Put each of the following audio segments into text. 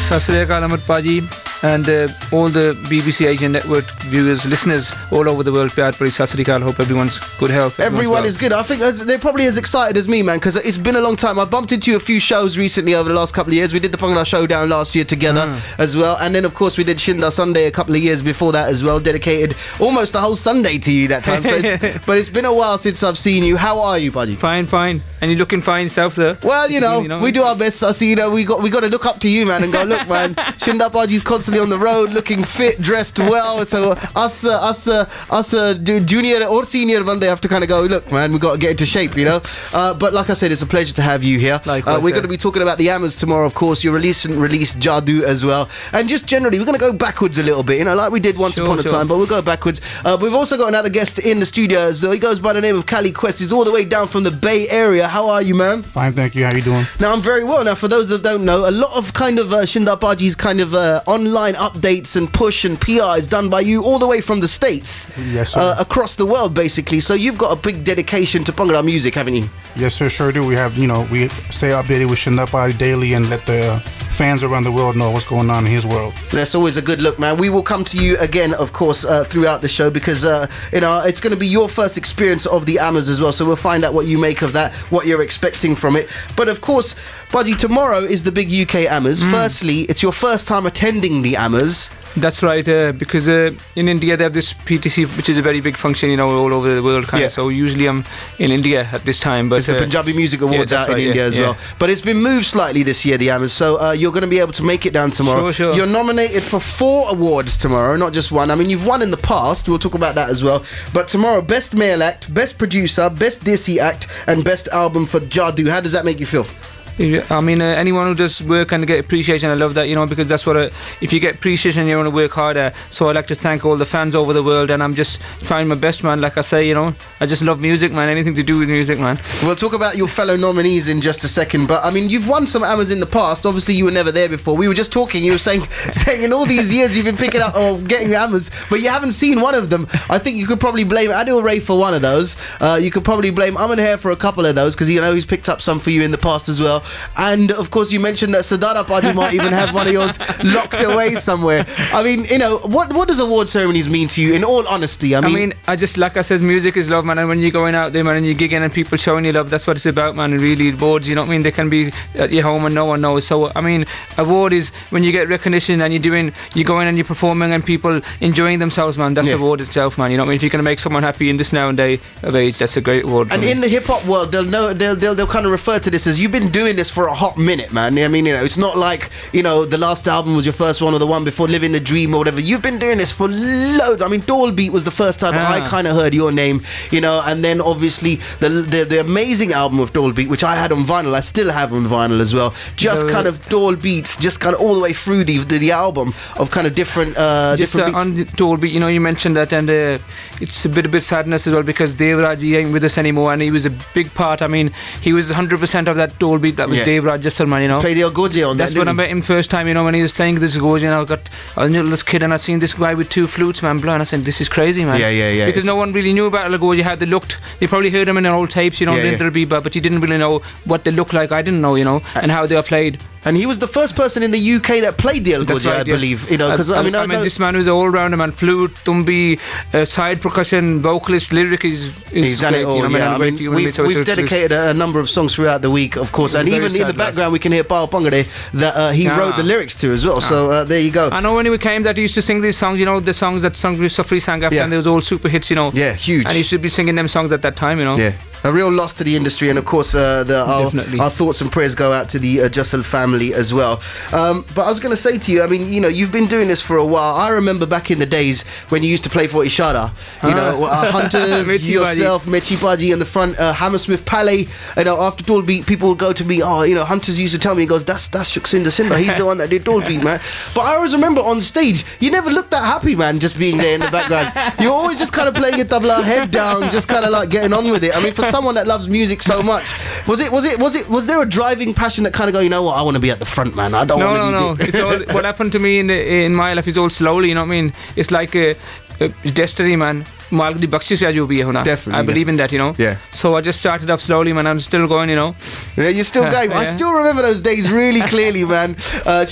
Sat Sri Akal Ameet Paji, and all the BBC Asian Network viewers, listeners all over the world. Pyar Bhari Sat Sri Akal. Hope everyone's good health. Everyone is good. I think they're probably as excited as me, man, because it's been a long time. I bumped into a few shows recently over the last couple of years. We did the Bhangra Showdown last year together as well, and then of course we did Shinda Sunday a couple of years before that as well. Dedicated almost the whole Sunday to you that time. So but it's been a while since I've seen you. How are you, Paji? Fine. And you're looking fine yourself, sir. Well, you know, we do our best. I see, we got to look up to you, man, and go, look, man, Shinda Paji's constantly on the road, looking fit, dressed well. So us junior or senior one, they have to kind of go, look, man, we got to get into shape, you know. But like I said, it's a pleasure to have you here. Likewise, we're going to be talking about the Amas tomorrow, of course. Your release Jadoo as well, and just generally, we're going to go backwards a little bit, you know, like we did once upon a time. But we'll go backwards. We've also got another guest in the studio as well. He goes by the name of Cali Quest. He's all the way down from the Bay Area. How are you, man? Fine, thank you. How you doing? Now, I'm very well. Now, for those that don't know, a lot of kind of Shinda Paji's kind of online updates and push and PR is done by you all the way from the States. Yes, sir. Across the world, basically. So you've got a big dedication to Bhangra music, haven't you? Yes, sir, sure do. We have, you know, we stay updated with Shinda Paji daily and let the fans around the world know what's going on in his world. That's always a good look, man. We will come to you again, of course, throughout the show because, you know, it's going to be your first experience of the Amas as well. So we'll find out what you make of that, what you're expecting from it. But of course, Paji, tomorrow is the big UK Amas. Firstly, it's your first time attending the Amas. That's right, because in India they have this PTC, which is a very big function, you know, all over the world, kind of. So usually I'm in India at this time. But it's the Punjabi Music Awards out in India as well. But it's been moved slightly this year, the Amas. So you're going to be able to make it down tomorrow. Sure. You're nominated for 4 awards tomorrow, not just one. I mean, you've won in the past. We'll talk about that as well. But tomorrow, Best Male Act, Best Producer, Best Desi Act, and Best Album for Jadoo. How does that make you feel? I mean, anyone who does work and get appreciation, I love that, you know, because that's what if you get appreciation, you want to work harder. So I'd like to thank all the fans over the world, and I'm just trying my best, man. Like I say, you know, I just love music, man. Anything to do with music, man. We'll talk about your fellow nominees in just a second, but I mean, you've won some Amas in the past. Obviously, you were never there before. We were just talking. You were saying in all these years you've been picking up or getting Amas, but you haven't seen one of them. I think you could probably blame Adil Ray for one of those. You could probably blame Aman Hair for a couple of those because you know he's picked up some for you in the past as well. And of course, you mentioned that Sadara Paji might even have one of yours locked away somewhere. I mean, you know, what does award ceremonies mean to you? In all honesty, I mean, I just, like I said, music is love, man. And when you're going out there, man, and you're gigging and people showing you love, that's what it's about, man. And really, awards, you know what I mean? They can be at your home and no one knows. So, I mean, award is when you get recognition and you're going and you're performing and people enjoying themselves, man. That's award itself, man. You know what I mean? If you're going to make someone happy in this now and day of age, that's a great award. And in the hip hop world, they'll kind of refer to this as you've been doing this for a hot minute, man. I mean, you know, it's not like, you know, the last album was your first one or the one before, Living the Dream or whatever. You've been doing this for loads. I mean, Dollbeat was the first time I kind of heard your name, you know, and then obviously the amazing album of Dollbeat, which I had on vinyl, I still have on vinyl as well. Just kind of Dollbeats, just kind of all the way through the album of kind of different just different beats. On Dollbeat, you know, you mentioned that, and it's a bit sadness as well because Devraj ain't with us anymore, and he was a big part. I mean, he was 100% of that Dollbeat. That was Devraj Jessalman, you know. Play the Goje on that's when I met him first time, you know, when he was playing this Goje, and I was a little kid and I'd seen this guy with 2 flutes, man, and I said, this is crazy, man. Yeah. Because no one really knew about Goje, how they looked. They probably heard them in their old tapes, you know, but you didn't really know what they looked like. I didn't know, you know, and how they are played. And he was the first person in the UK that played the Goje, right, I believe. You know, because I mean, this man was all rounder, man. Flute, tumbi, side percussion, vocalist, lyric is he's done great, it all. you know, I mean, we've dedicated a number of songs throughout the week, of course, and even in the background we can hear Paul Pongade that he wrote the lyrics to as well. So there you go. I know when he came that he used to sing these songs, you know, the songs that Safri sang after, and they was all super hits, you know. Yeah, huge. And he should be singing them songs at that time, you know. Yeah. A real loss to the industry, and of course our thoughts and prayers go out to the Jussel family as well. But I was going to say to you, I mean, you know, you've been doing this for a while. I remember back in the days when you used to play for Ishara, you know, Hunters, yourself, Mechi Paji in the front, Hammersmith Palais. You know, after Dollbeat, people would go to me, you know, Hunters used to tell me, he goes, that's Sukhshinder Shinda, he's the one that did Dollbeat, man. But I always remember on stage, you never looked that happy, man, just being there in the background. You're always just kind of playing your tabla, head down, just kind of like getting on with it. I mean, for someone that loves music so much, was there a driving passion that kind of go, you know what, I want to be at the front, man. I don't want to be... It's all, what happened to me in my life is all slowly, you know what I mean? It's like a destiny, man. मालिक दी बख्शिश है जो भी है होना. I believe in that, you know. Yeah. So I just started off slowly, man. I'm still going, you know. Yeah, you're still going. I still remember those days really clearly, man.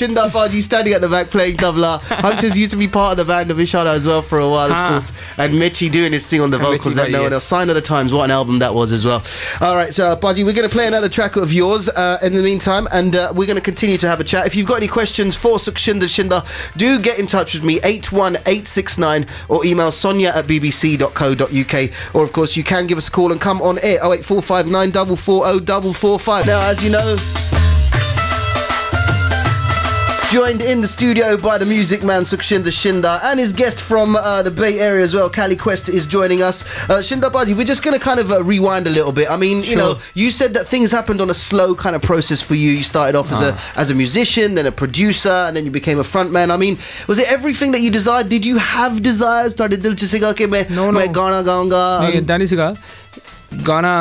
Shinda Paji standing at the back playing tabla. Hunters used to be part of the band of Ishara as well for a while, of course. And Michi doing his thing on the vocals. That no one else. Sign of the Times. What an album that was as well. All right, so Paji, we're going to play another track of yours in the meantime, and we're going to continue to have a chat. If you've got any questions for Sukhshinder Shinda, do get in touch with me, 81869, or email sonia@bbc.co.uk, or of course you can give us a call and come on air 08459 440 445. Now, as you know, joined in the studio by the music man Sukhshinder Shinda and his guest from the Bay Area as well, Cali Quest, is joining us. Shinda Baji, we're just going to kind of rewind a little bit. I mean, you know, you said that things happened on a slow kind of process for you. You started off as a musician, then a producer, and then you became a frontman. I mean, was it everything that you desired? Did you have desires? Started dil ch siga ke main gaana gaunga? नहीं, इतना नहीं सिखा. गाना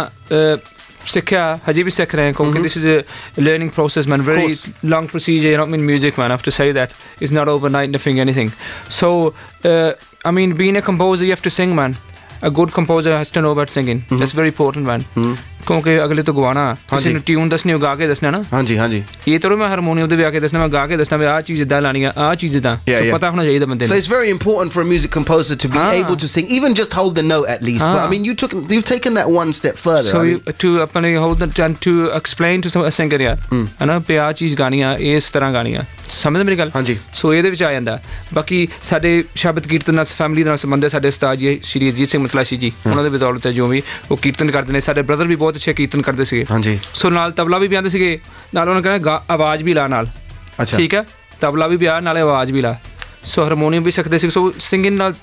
सीखा, हजी भी सीख रहे हैं क्योंकि this is a learning process, man. Very long procedure. You know what I mean? Music, man. I have to say that it's not overnight, nothing, anything. So, I mean, being a composer, you have to sing, man. A good composer has to know about singing. That's very important, man. क्योंकि अगले तो गवाना किसी ने tune दसनी हो गा के दसना ना. हाँ जी ये तो मैं हारमोनियम दे आके दसना, मैं गा के दसना, मैं आ चीज़ इदा लानी है, आ चीज़ इदा. पता होना चाहिए बंदे. So it's very important for a music composer to be able to sing, even just hold the note at least. But I mean, you've taken that one step further. So to अपने hold and to explain to a singer, यार, है ना, पे आ चीज़ गानी है, इस तरह गानी है. समझ मेरी गल. हाँ जी. So ਇਹਦੇ ਵਿੱਚ ਆ ਜਾਂਦਾ. ਬਾਕੀ ਸਾਡੇ ਸ਼ਬਦ ਕੀਰਤਨ ਨਾਲ ਫੈਮਿਲੀ ਨਾਲ ਸੰਬੰਧ ਹੈ. ਸਾਡੇ ਉਸਤਾਦ ਜੀ ਸ਼੍ਰੀ ਅਜੀਤ ਸਿੰਘ ਮਤਲਾਸ਼ੀ ਜੀ, ਉਹਨਾਂ ਦੇ ਬਦੌਲਤ ਜੋ ਵੀ ਉਹ ਕੀਰਤਨ ਕਰਦੇ ਨੇ. ਸਾਡੇ ਬ੍ਰਦਰ ਵੀ ਬਹੁਤ ਅੱਛੇ ਕੀਰਤਨ ਕਰਦੇ ਸੀਗੇ. हाँ जी. ਸੋ ਨਾਲ ਤਬਲਾ ਵੀ ਪਿਆਉਂਦੇ ਸੀਗੇ, ਨਾਲ ਉਹਨਾਂ ਕਹਿੰਦੇ ਆਵਾਜ਼ ਵੀ ਲਾ ਨਾਲ. ਅੱਛਾ. ਠੀਕ ਹੈ, ਤਬਲਾ ਵੀ ਪਿਆ ਨਾਲੇ ਆਵਾਜ਼ ਵੀ ਲਾ. ਸੋ ਹਾਰਮੋਨੀਅਮ ਵੀ ਸਿੱਖਦੇ ਸੀ. ਸੋ ਸਿੰਗਿੰਗ ਨਾਲ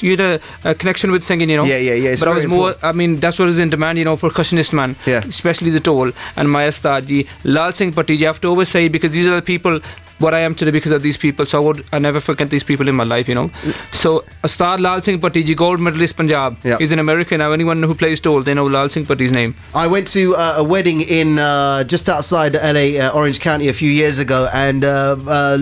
you had a connection with singing, you know. Yeah. But I was more, I mean, that's what was in demand, you know, percussionist, man. Yeah. Especially the Tol and Maya Ustad ji, Lal Singh Patti ji. I have to always say, because these are the people what I am today because of these people. So I never forget these people in my life, you know. So Ustad Lal Singh Patti ji, gold medalist Punjab. Yeah. He's an American now. Anyone who plays Tol, they know Lal Singh Patti's name. I went to a wedding in just outside LA, Orange County, a few years ago, and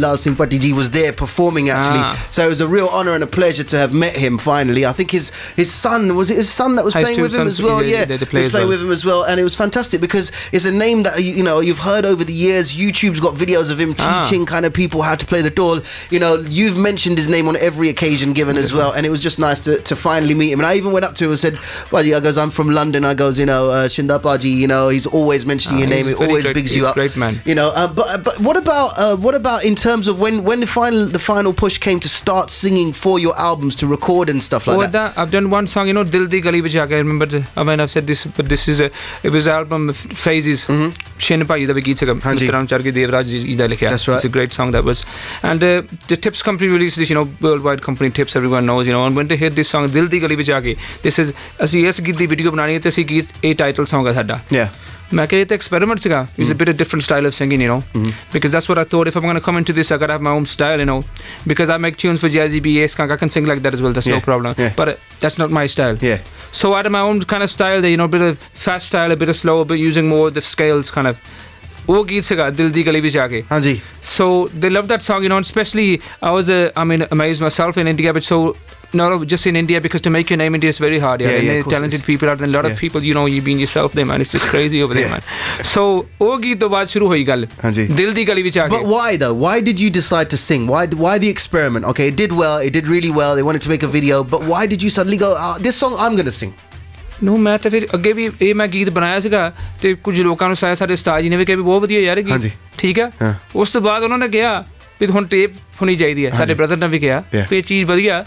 Lal Singh Patti ji was there performing actually. So it was a real honor and a pleasure to have met him finally. I think his son, was it his son that was playing with him as well? Yeah, he was playing with him as well, and it was fantastic because it's a name that you know you've heard over the years. YouTube's got videos of him teaching kind of people how to play the Tol. You know, you've mentioned his name on every occasion given as well, and it was just nice to finally meet him. And I even went up to him and said, Baji, I goes, I'm from London. I goes, you know, Shinda Baji, you know, he's always mentioning your name. He always bigs you up. Great man. You know, but what about in terms of when the final push came to start singing for your albums, to record and stuff like that? I've done one song, you know, Dil Di Gali Vich Aa Ke. I remember, I mean, I've said this, but this is it was an album Phases. Shin Bhai da geet sagam. Mitaram Char ke Devraj ji da likhya. That's right. It's a great song that was. And the Tips company released this, you know, worldwide company Tips, everyone knows, you know. And when they heard this song Dil Di Gali Vich Aa Ke, this is ਅਸੀਂ ਇਸ ਗੀਤ ਦੀ video ਬਣਾਣੀ ਹੈ ਤੇ ਅਸੀਂ ਗੀਤ ਇਹ title song ਹੈ ਸਾਡਾ. ਮੈਂ ਕਿਹਾ ਇਹ ਤਾਂ ਐਕਸਪੈਰੀਮੈਂਟ ਸੀਗਾ. It's a bit of different style of singing, you know, because that's what I thought. If I'm going to come into this, I got to have my own style, you know, because I make tunes for Jazzy B, Skunk. I can sing like that as well. That's no problem. But that's not my style. So I had my own kind of style there, you know, a bit of fast style, a bit of slow, but using more of the scales kind of. वो गीत से गा दिल दी गली भी जाके. हाँ जी. So they love that song, you know, and especially I was amazed myself in India, but so not just in India, because to make your name in India is very hard. Yeah, and talented people out there, a lot of people, you know, you've been yourself there, man. It's just crazy over there, man. So वो गीत तो बाद शुरू हुई गल. हाँ जी. दिल दी गली भी जाके. But why though? Why did you decide to sing? Why the experiment? Okay, it did well. It did really well. They wanted to make a video, but why did you suddenly go, this song I'm going to sing? No, ਮੈਂ ਤਾਂ ਫਿਰ ਅੱਗੇ ਵੀ ਇਹ ਮੈਂ ਗੀਤ ਬਣਾਇਆ ਸੀਗਾ ਤੇ ਕੁਝ ਲੋਕਾਂ ਨੂੰ ਸਾਡੇ ਉਸਤਾਦ ਜੀ ਨੇ ਵੀ ਕਿਹਾ ਵੀ ਬਹੁਤ ਵਧੀਆ ਯਾਰ ਗੀਤ. ਠੀਕ ਹੈ. ਉਸ ਤੋਂ ਬਾਅਦ ਉਹਨਾਂ ਨੇ ਕਿਹਾ ਵੀ ਹੁਣ ਟੇਪ ਹੋਣੀ ਚਾਹੀਦੀ ਹੈ. ਸਾਡੇ ਬ੍ਰਦਰ ਨੇ ਵੀ ਕਿਹਾ ਵੀ ਇਹ ਚੀਜ਼ ਵਧੀਆ.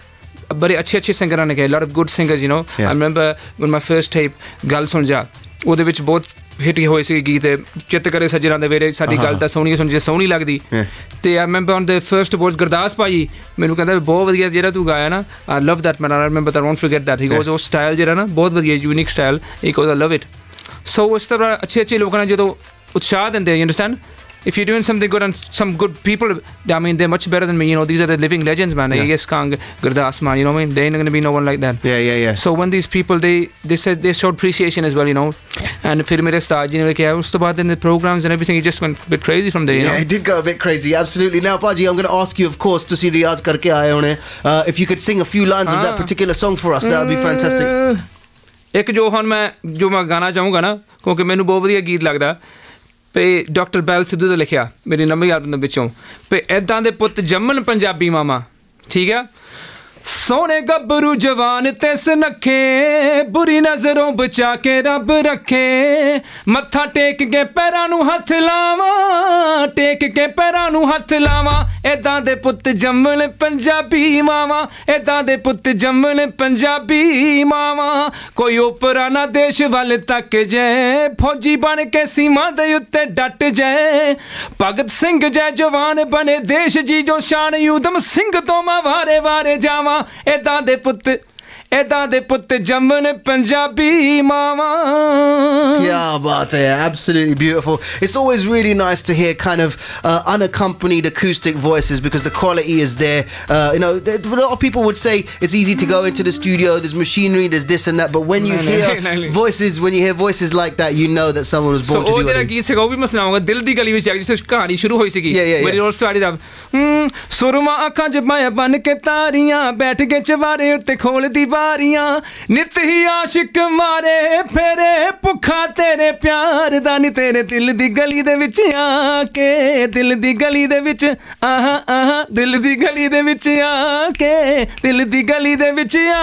ਬੜੇ ਅੱਛੇ ਸਿੰਗਰਾਂ ਨੇ ਕਿਹਾ, lot of good singers, you know. I remember when my first tape ਗੱਲ ਸੁਣ ਜਾ, ਉਹਦੇ ਵਿੱਚ ਬਹੁਤ ਹਿੱਟ ਹੋਏ ਸੀ ਗੀਤ ਚਿੱਤ ਕਰੇ ਸੱਜਣਾ ਦੇ ਵੇਰੇ, ਸਾਡੀ ਗੱਲ ਤਾਂ ਸੋਹਣੀ ਸੁਣ ਜੇ ਸੋਹਣੀ ਲੱਗਦੀ. ਤੇ I remember on the first was Gurdas ਭਾਈ ਮੈਨੂੰ ਕਹਿੰਦਾ ਬਹੁਤ ਵਧੀਆ ਜਿਹੜਾ ਤੂੰ ਗਾਇਆ ਨਾ, I love that man, I remember that, I won't forget that. He goes, ਉਹ ਸਟਾਈਲ ਜਿਹੜਾ ਨਾ ਬਹੁਤ ਵਧੀਆ, unique style, he goes, I love it. So ਉਸ ਤਰ੍ਹਾਂ ਅੱਛੇ ਲੋਕਾਂ ਨੇ ਜਦੋਂ ਉਤਸ਼ਾਹ ਦਿੰਦੇ, you understand, if you're doing something good and some good people, I mean, they're much better than me. You know, these are the living legends, man. Yes, Kang, Gurdas, man. You know what I mean? There ain't going to be no one like that. Yeah. So when these people, they said they showed appreciation as well, you know. And फिर मेरे star जी ने like, yeah, उसके बाद in the programs and everything, it just went a bit crazy from there. You know? It did go a bit crazy, absolutely. Now, Paji, I'm going to ask you, of course, to see Riyaz karke aaye hone. If you could sing a few lines of that particular song for us, that would be fantastic. एक जो मैं गाना चाहूँगा ना, क्योंकि मैंने बहुत बढ़िया गीत लगता पे डॉक्टर बैल सिद्धू ने लिखा मेरी नवीं एल्बम ਦੇ ਵਿੱਚੋਂ पे ऐदां दे पुत्त जम्मन पंजाबी मामा ठीक है सोने गब्बरू जवान ते सनखे बुरी नजरों बचा के रब रखे मत्था टेक के पैरां नूं हथ लावा टेक के पैरां नूं हथ लावा ऐदां दे पुत्त जम्मन पंजाबी मावा ऐदां दे पुत्त जम्मन पंजाबी मावा कोई ओपरा ना देश वाल तक जाए फौजी बन के सीमा दे उत्ते डट जाए भगत सिंह जै जवान बने देश जी जो शान यूदम सिंह तो मैं वारे वारे जावा ऐदां दे पुत्त जम्मन पंजाबी मावा. क्या बात है, absolutely beautiful. It's always really nice to hear kind of unaccompanied acoustic voices because the quality is there. You know, a lot of people would say it's easy to go into the studio, there's machinery, there's this and that, but when you hear voices like that, you know that someone was born to do it. So ਉਹ ਗੀਤ ਸੀਗਾ ਉਹ ਵੀ ਮੈਂ ਸੁਣਾਵਾਂਗਾ ਦਿਲ ਦੀ ਗਲੀ ਵਿੱਚ ਜਿਸ ਕਹਾਣੀ ਸ਼ੁਰੂ ਹੋਈ ਸੀਗੀ ਮੇਰੀ ਰੋਲ ਸਟਾਰਟ ਦਾ ਸੁਰਮਾ ਅੱਖਾਂ 'ਚ ਮਾਇਆ ਬਣ ਕੇ ਤਾਰੀਆਂ ਬੈਠ ਕੇ ਚਵਾਰੇ ਉੱਤੇ ਖੋਲਦੀ ਵਾਰੀਆਂ ਨਿਤ ਹੀ ਆਸ਼ਿਕ ਮਾਰੇ ਫੇਰੇ ਭੁੱਖਾ ਤੇਰੇ ਪਿਆਰ ਦਾ ਨੀ ਤੇਰੇ ਦਿਲ ਦੀ ਗਲੀ ਦੇ ਵਿੱਚ ਆ ਕੇ ਦਿਲ ਦੀ ਗਲੀ ਦੇ ਵਿੱਚ ਆਹ ਦਿਲ ਦੀ ਗਲੀ ਦੇ ਵਿੱਚ ਆ ਕੇ ਦਿਲ ਦੀ ਗਲੀ ਦੇ ਵਿੱਚ ਆ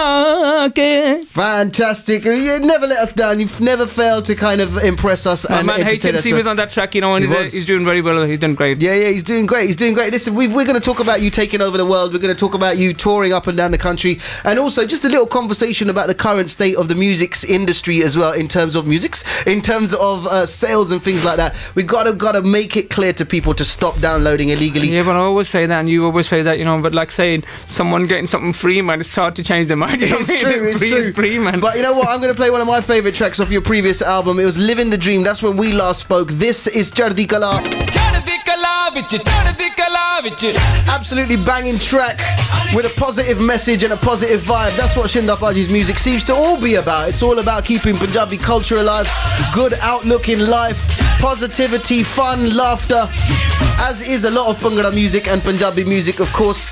ਕੇ. Fantastic. You never let us down. You've never failed to kind of impress us and entertain us. HMC was on that track, you know, and he's doing very well. He's done great. Yeah, he's doing great. Listen, we're going to talk about you taking over the world. We're going to talk about you touring up and down the country, and also just a little conversation about the current state of the music industry as well, in terms of sales and things like that. We gotta make it clear to people to stop downloading illegally. Yeah, but I always say that, and you always say that, you know. But like saying someone getting something free, man, it's hard to change their mind. It's true. It's free, man. But you know what? I'm going to play one of my favourite tracks off your previous album. It was "Living the Dream." That's when we last spoke. This is Chardi Kala. Absolutely banging track with a positive message and a positive vibe. That's what Shinda Paji's music seems to all be about. It's all about keeping Punjabi culture alive, good outlook in life, positivity, fun, laughter, as is a lot of Bhangra music and Punjabi music, of course.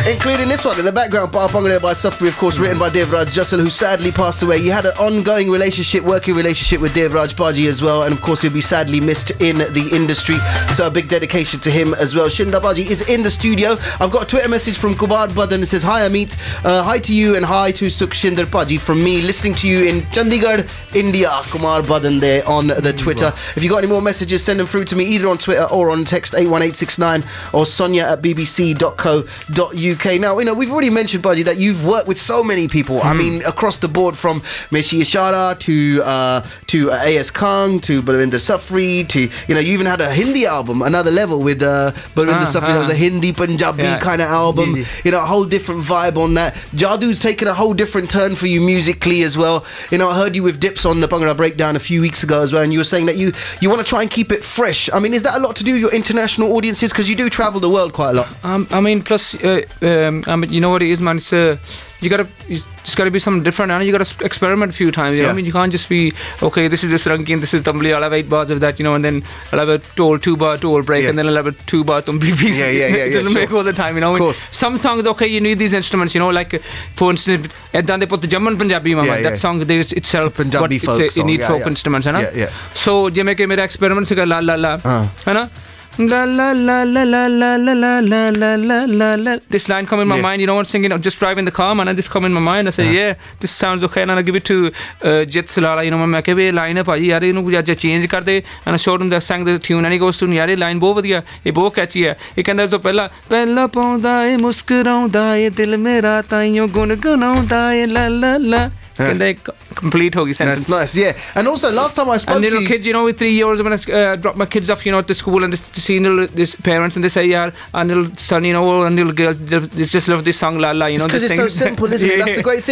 Including this one in the background, Bhangra by Safri, of course, written by Devraj Jussel, who sadly passed away. He had an ongoing working relationship with Devraj Paji as well, and of course he'll be sadly missed in the industry. So a big dedication to him as well. Shinda Paji is in the studio. I've got a Twitter message from Kumar Badan. It says, "Hi Ameet, hi to you and hi to Sukhshinder Paji from me, listening to you in Chandigarh, India." Kumar Badan there on the Twitter. If you got any more messages, send them through to me either on Twitter or on text 81869 or sonia@bbc.co.uk. Now, you know, we've already mentioned, Paji, that you've worked with so many people. I mean, across the board, from Meshi Ishara to A.S. Kang to Balwinder Safri to, you know, you even had a Hindi album, Another Level, with Balwinder Safri. That was a Hindi Punjabi kind of album. You know, a whole different vibe on that. Jadu's taken a whole different turn for you musically as well. You know, I heard you with Dips on the Bhangra Breakdown a few weeks ago as well, and you were saying that you want to try and keep it fresh. I mean, is that a lot to do with your international audiences? Because you do travel the world quite a lot. I mean, plus you know what it is, man. It's you just gotta be something different, and you gotta experiment a few times. You know what I mean? You can't just be okay. This is this ranking, this is Tambli. I'll have 8 bars of that, you know, and then I'll have a 2-bar toll break, and then I'll have a 2-bar Tambli piece. It doesn't make all the time, you know. Of course. Some songs, okay, you need these instruments, you know, like for instance, "Eddan de Putt Jamman Punjabi Mama." That song there itself, it's a Punjabi folk song. You need folk instruments, है ना? So je make mera experiment se la la la, है ना? La la la la la la la la la la la la. This line come in my mind, you know, singing, just driving the car, man, and this come in my mind. I say, this sounds okay, and I give it to Jit Salala, you know, मैं कहे ये line है भाई यार इन्हों कुछ आज change कर दे, and I showed him the sang the tune, and he goes to यार ये line बहुत बढ़िया, ये बहुत catchy है. ये कहता है तो पहला पौंदा ये मुस्कुराऊंदा ये दिल मेरा ताइयों गुनगुनाऊंदा ये la la la. And they complete hogi sentence. That's nice, yeah. And also, last time I spoke to little kids, you know, with 3 years, when I drop my kids off, you know, at the school, and to see this parents, and they say, "Yeah, a little son, you know, or a little girl, they just love this song, la la," you know. Because it's so simple, isn't it? That's the great thing.